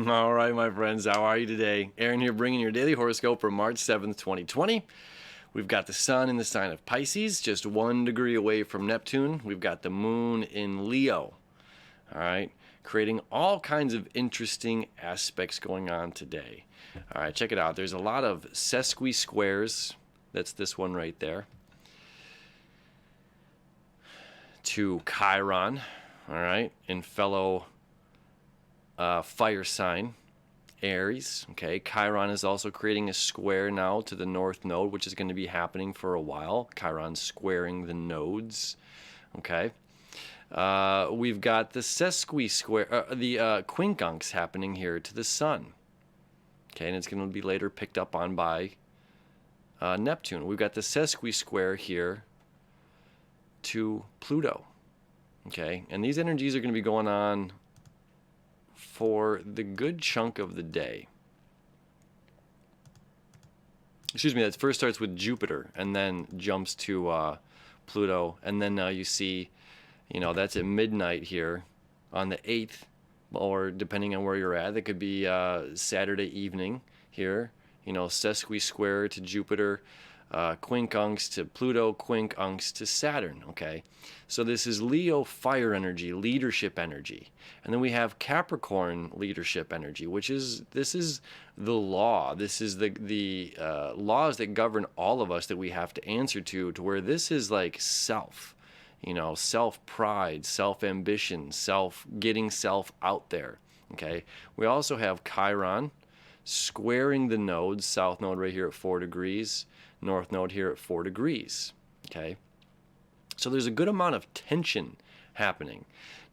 All right, my friends, how are you today? Aaron here bringing your daily horoscope for March 7th, 2020. We've got the sun in the sign of Pisces, just 1 degree away from Neptune. We've got the moon in Leo, all right, creating all kinds of interesting aspects going on today. All right, check it out. There's a lot of sesqui-squares. That's this one right there. To Chiron, all right, in fellow fire sign, Aries. Okay, Chiron is also creating a square now to the north node, which is going to be happening for a while. Chiron's squaring the nodes. Okay, we've got the sesqui-square, the quincunx happening here to the sun. Okay, and it's going to be later picked up on by Neptune. We've got the sesqui-square here to Pluto. Okay, and these energies are going to be going on for the good chunk of the day. Excuse me, that first starts with Jupiter and then jumps to Pluto. And then now you see, that's at midnight here on the 8th, or depending on where you're at, that could be Saturday evening here. Sesqui-square to Jupiter, quincunx to Pluto, quincunx to Saturn. Okay, so this is Leo fire energy, leadership energy, and then we have Capricorn leadership energy, which is the law. This is the laws that govern all of us that we have to answer to where this is like self, self pride, self ambition, getting self out there. Okay, we also have Chiron squaring the nodes, south node right here at 4 degrees, north node here at 4 degrees. Okay, so there's a good amount of tension happening.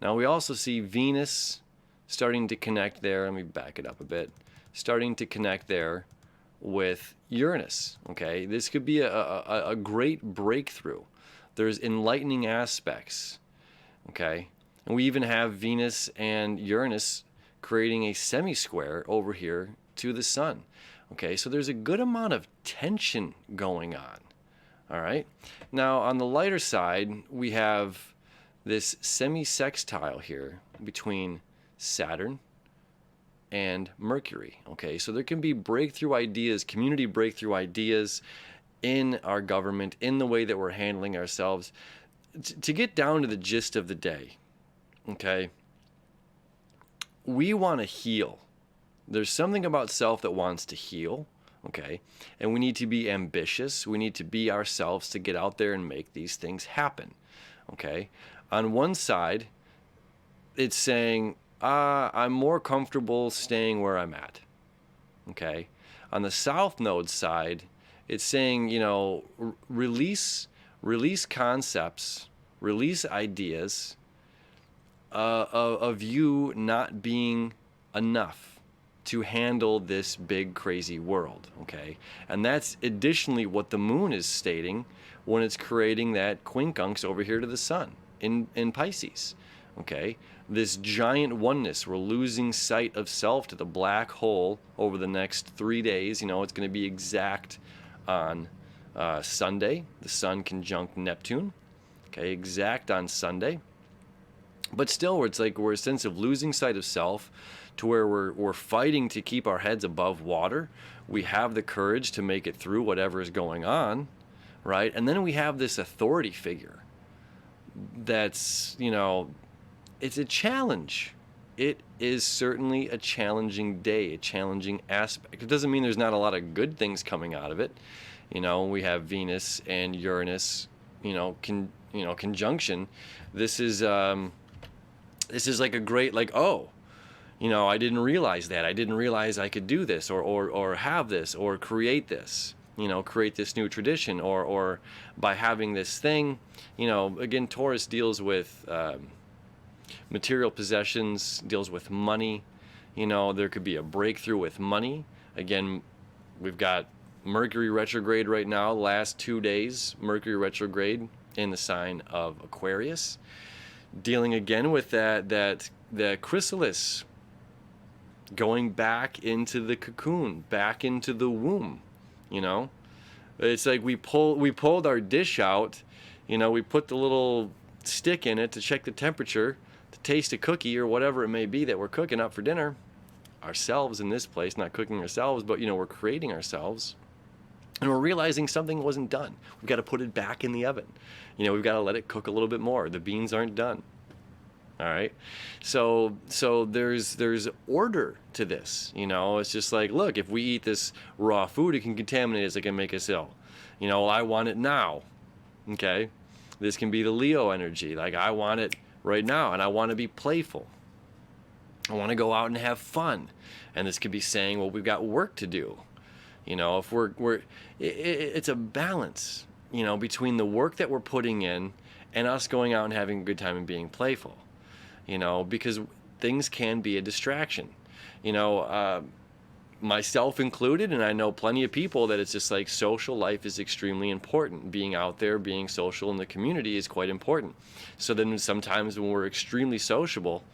Now we also see Venus starting to connect there. Let me back it up a bit. Starting to connect there with Uranus. Okay, this could be a great breakthrough. There's enlightening aspects. Okay, and we even have Venus and Uranus creating a semi-square over here to the sun. Okay, so there's a good amount of tension going on. All right, now on the lighter side, we have this semi-sextile here between Saturn and Mercury. Okay, so there can be breakthrough ideas, community breakthrough ideas in our government, in the way that we're handling ourselves. To get down to the gist of the day, okay, we want to heal. There's something about self that wants to heal, okay? And we need to be ambitious. We need to be ourselves to get out there and make these things happen, okay? On one side, it's saying, I'm more comfortable staying where I'm at, okay? On the south node side, it's saying, release concepts, release ideas of you not being enough to handle this big crazy world. Okay, and that's additionally what the moon is stating when it's creating that quincunx over here to the sun in Pisces. Okay, this giant oneness, we're losing sight of self to the black hole over the next 3 days. It's going to be exact on Sunday, the sun conjunct Neptune. Okay, exact on Sunday, but still we're a sense of losing sight of self, to where we're fighting to keep our heads above water. We have the courage to make it through whatever is going on, right? And then we have this authority figure that's, it's a challenge. It is certainly a challenging day, a challenging aspect. It doesn't mean there's not a lot of good things coming out of it. We have Venus and Uranus, conjunction. This is like a great, I didn't realize that. I didn't realize I could do this or have this or create this, create this new tradition or by having this thing, again, Taurus deals with material possessions, deals with money. There could be a breakthrough with money. Again, we've got Mercury retrograde right now, last 2 days, Mercury retrograde in the sign of Aquarius, dealing again with that chrysalis, going back into the cocoon, back into the womb. It's like we pulled our dish out, we put the little stick in it to check the temperature, to taste a cookie or whatever it may be that we're cooking up for dinner. ourselves in this place, not cooking ourselves, but, we're creating ourselves. And we're realizing something wasn't done. We've got to put it back in the oven. We've got to let it cook a little bit more. The beans aren't done. All right. So there's order to this. It's just like, look, if we eat this raw food, it can contaminate us. It can make us ill. I want it now. Okay. This can be the Leo energy. Like, I want it right now, and I want to be playful. I want to go out and have fun. And this could be saying, well, we've got work to do. If it's a balance, between the work that we're putting in and us going out and having a good time and being playful, because things can be a distraction, myself included. And I know plenty of people that it's just like social life is extremely important. Being out there, being social in the community is quite important. So then sometimes when we're extremely sociable,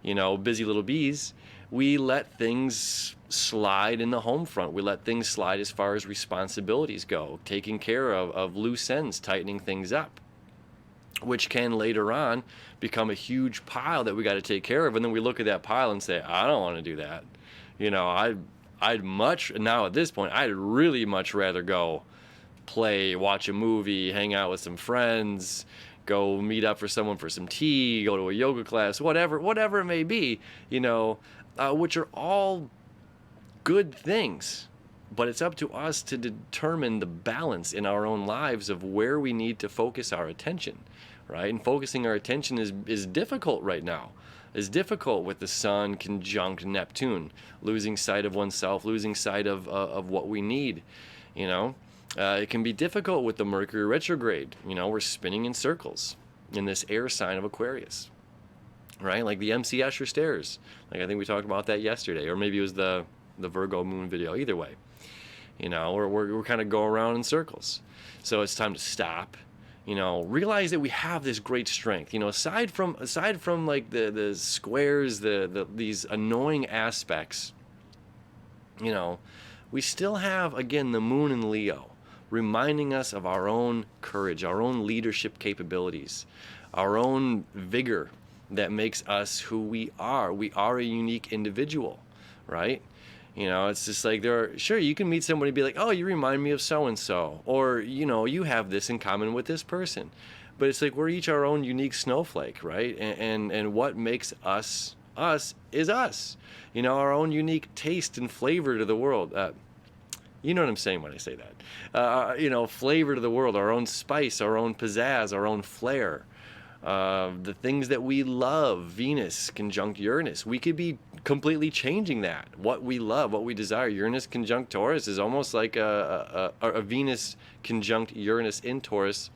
busy little bees, we let things slide in the home front. We let things slide as far as responsibilities go, taking care of loose ends, tightening things up, which can later on become a huge pile that we got to take care of. And then we look at that pile and say, I don't want to do that. I'd much, now at this point, I'd really much rather go play, watch a movie, hang out with some friends, go meet up for someone for some tea, go to a yoga class, whatever it may be, which are all good things. But it's up to us to determine the balance in our own lives of where we need to focus our attention, right? And focusing our attention is difficult right now. It's difficult with the Sun conjunct Neptune, losing sight of oneself, losing sight of what we need, It can be difficult with the Mercury retrograde. We're spinning in circles in this air sign of Aquarius, right? Like the MC Escher stairs. Like, I think we talked about that yesterday, or maybe it was the Virgo moon video. Either way, we're kind of going around in circles. So it's time to stop. Realize that we have this great strength. Aside from like the squares, these annoying aspects. We still have, again, the moon in Leo, reminding us of our own courage, our own leadership capabilities, our own vigor that makes us who we are. We are a unique individual, right? It's just like sure, you can meet somebody and be like, oh, you remind me of so-and-so, or, you have this in common with this person. But it's like we're each our own unique snowflake, right? And what makes us is us, our own unique taste and flavor to the world. You know what I'm saying when I say that. Flavor to the world, our own spice, our own pizzazz, our own flair. The things that we love, Venus conjunct Uranus, we could be completely changing that. What we love, what we desire. Uranus conjunct Taurus is almost like a Venus conjunct Uranus in Taurus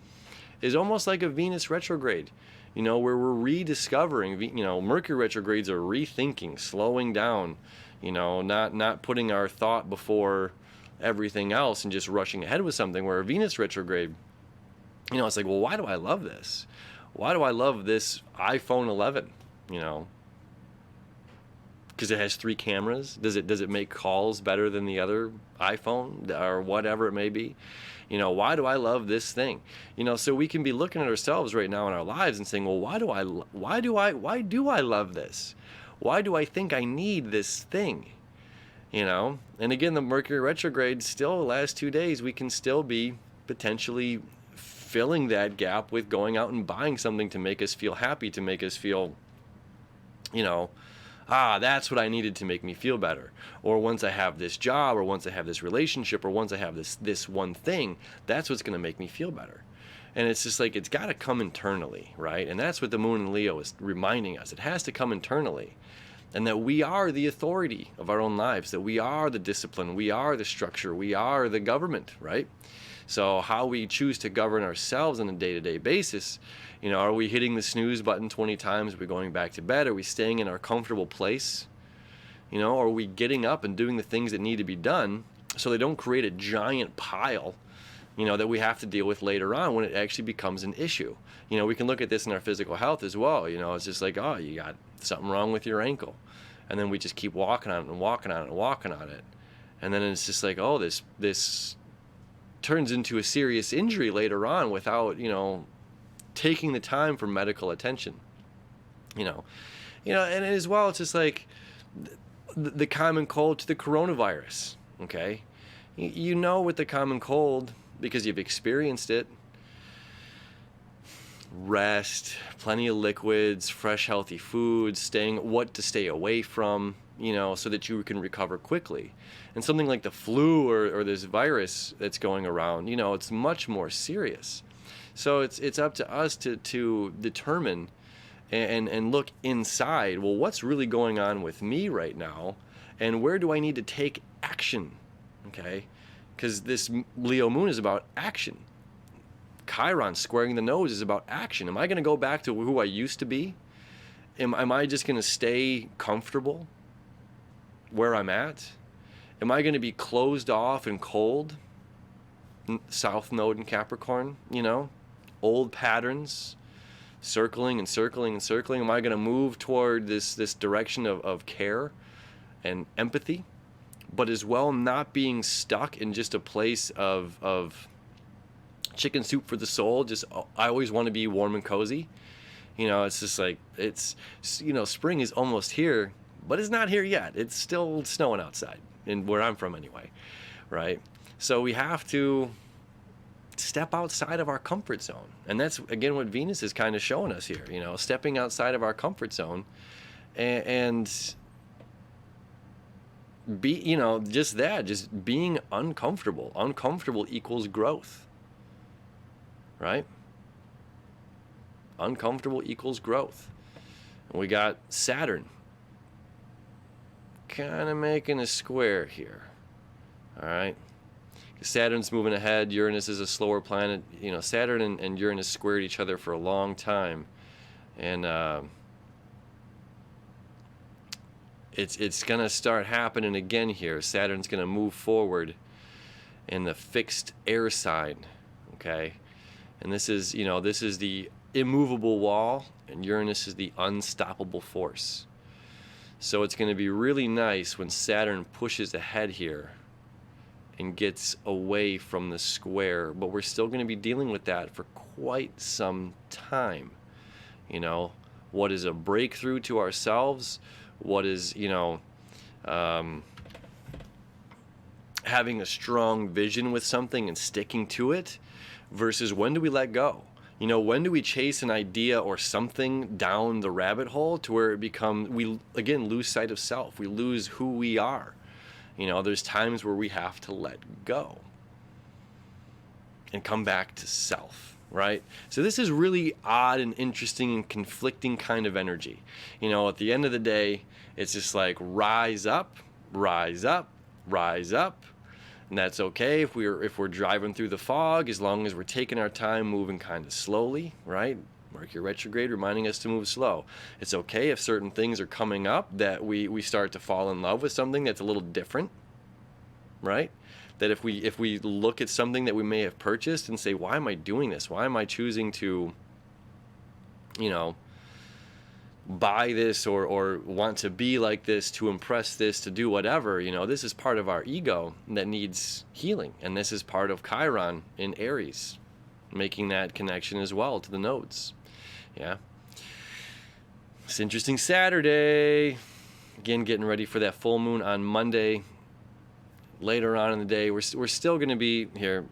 is almost like a Venus retrograde, where we're rediscovering, Mercury retrogrades are rethinking, slowing down, not putting our thought before everything else and just rushing ahead with something, where a Venus retrograde, it's like, well, why do I love this? Why do I love this iPhone 11? Because it has 3 cameras. Does it make calls better than the other iPhone or whatever it may be? Why do I love this thing? So we can be looking at ourselves right now in our lives and saying, well, why do I love this? Why do I think I need this thing? And again, the Mercury retrograde, still the last 2 days, we can still be potentially filling that gap with going out and buying something to make us feel happy, to make us feel, that's what I needed to make me feel better. Or once I have this job, or once I have this relationship, or once I have this one thing, that's what's going to make me feel better. And it's just like, it's got to come internally, right? And that's what the moon in Leo is reminding us. It has to come internally. And that we are the authority of our own lives, that we are the discipline, we are the structure, we are the government, right? So how we choose to govern ourselves on a day-to-day basis, are we hitting the snooze button 20 times? Are we going back to bed? Are we staying in our comfortable place? Are we getting up and doing the things that need to be done so they don't create a giant pile, that we have to deal with later on when it actually becomes an issue? We can look at this in our physical health as well. It's just like, oh, you got something wrong with your ankle. And then we just keep walking on it and walking on it and walking on it. And then it's just like, oh, this turns into a serious injury later on without, taking the time for medical attention. And as well, it's just like, the common cold to the coronavirus. Okay, you know, with the common cold, because you've experienced it, rest, plenty of liquids, fresh healthy foods, what to stay away from, you know, so that you can recover quickly. And something like the flu or this virus that's going around, you know, it's much more serious. So it's up to us to determine and look inside. Well, what's really going on with me right now, and where do I need to take action? Okay, because this Leo moon is about action. Chiron squaring the nose is about action. Am I going to go back to who I used to be? Am I just going to stay comfortable where I'm at? Am I going to be closed off and cold? South node in Capricorn, you know, old patterns, circling and circling and circling. Am I going to move toward this direction of care and empathy, but as well not being stuck in just a place of chicken soup for the soul? Just, I always want to be warm and cozy. You know, it's just like, it's, you know, spring is almost here, but it's not here yet. It's still snowing outside, and where I'm from anyway, right? So we have to step outside of our comfort zone. And that's, again, what Venus is kind of showing us here, you know, stepping outside of our comfort zone and be, you know, just that, just being uncomfortable. Uncomfortable equals growth, right? Uncomfortable equals growth. And we got Saturn kind of making a square here, all right? Saturn's moving ahead. Uranus is a slower planet. You know, Saturn and Uranus squared each other for a long time, and it's gonna start happening again here. Saturn's gonna move forward in the fixed air sign, okay? And this is, you know, this is the immovable wall, and Uranus is the unstoppable force. So it's going to be really nice when Saturn pushes ahead here and gets away from the square, but we're still going to be dealing with that for quite some time. You know, what is a breakthrough to ourselves? What is, you know, having a strong vision with something and sticking to it, versus when do we let go? You know, when do we chase an idea or something down the rabbit hole to where it becomes, we again lose sight of self, we lose who we are. You know, there's times where we have to let go and come back to self, right? So this is really odd and interesting and conflicting kind of energy. You know, at the end of the day, it's just like rise up, rise up, rise up. And that's okay if we're driving through the fog, as long as we're taking our time, moving kind of slowly, right? Mercury retrograde reminding us to move slow. It's okay if certain things are coming up that we start to fall in love with something that's a little different, right? That if we look at something that we may have purchased and say, why am I doing this? Why am I choosing to, you know, buy this or want to be like this, to impress this, to do whatever? You know, this is part of our ego that needs healing, and this is part of Chiron in Aries, making that connection as well to the nodes. Yeah, it's interesting. Saturday, again, getting ready for that full moon on Monday. Later on in the day, we're still going to be here,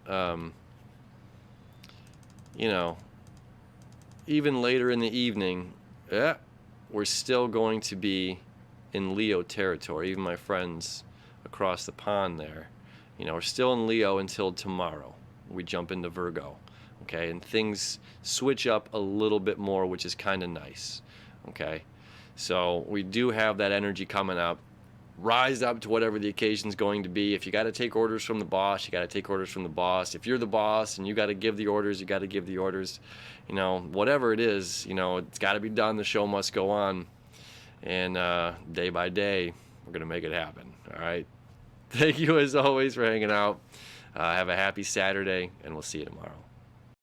you know, even later in the evening. We're still going to be in Leo territory. Even my friends across the pond there, you know, we're still in Leo until tomorrow. We jump into Virgo, okay? And things switch up a little bit more, which is kind of nice, okay? So we do have that energy coming up. Rise up to whatever the occasion's going to be. If you got to take orders from the boss, you got to take orders from the boss. If you're the boss and you got to give the orders, you got to give the orders. You know, whatever it is, you know, it's got to be done. The show must go on. And day by day, we're going to make it happen. All right. Thank you as always for hanging out. Have a happy Saturday, and we'll see you tomorrow.